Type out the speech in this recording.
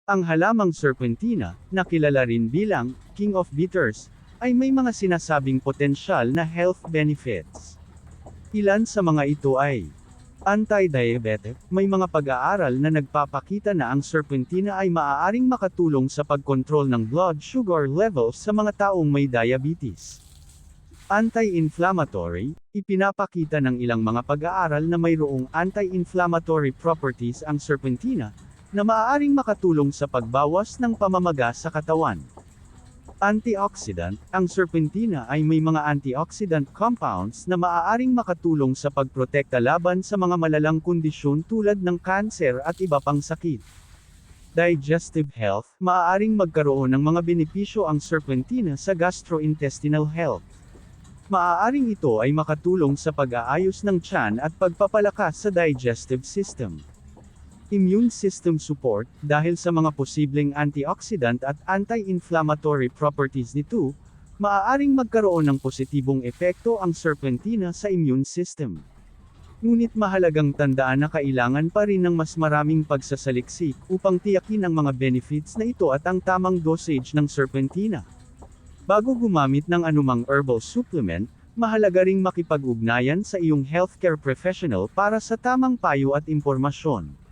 Ang halamang serpentina, na kilala rin bilang King of Bitters, ay may mga sinasabing potensyal na health benefits. Ilan sa mga ito ay anti-diabetic. May mga pag-aaral na nagpapakita na ang serpentina ay maaaring makatulong sa pagkontrol ng blood sugar levels sa mga taong may diabetes. Anti-inflammatory, ipinapakita ng ilang mga pag-aaral na mayroong anti-inflammatory properties ang serpentina, na maaaring makatulong sa pagbawas ng pamamaga sa katawan. Antioxidant, ang serpentina ay may mga antioxidant compounds na maaaring makatulong sa pagprotekta laban sa mga malalang kondisyon tulad ng kanser at iba pang sakit. Digestive health, maaaring magkaroon ng mga benepisyo ang serpentina sa gastrointestinal health. Maaaring ito ay makatulong sa pag-aayos ng tiyan at pagpapalakas sa digestive system. Immune system support, dahil sa mga posibleng antioxidant at anti-inflammatory properties nito, maaaring magkaroon ng positibong epekto ang serpentina sa immune system. Ngunit mahalagang tandaan na kailangan pa rin ng mas maraming pagsasaliksik upang tiyakin ang mga benefits na ito at ang tamang dosage ng serpentina. Bago gumamit ng anumang herbal supplement, mahalaga ring makipag-ugnayan sa iyong healthcare professional para sa tamang payo at impormasyon.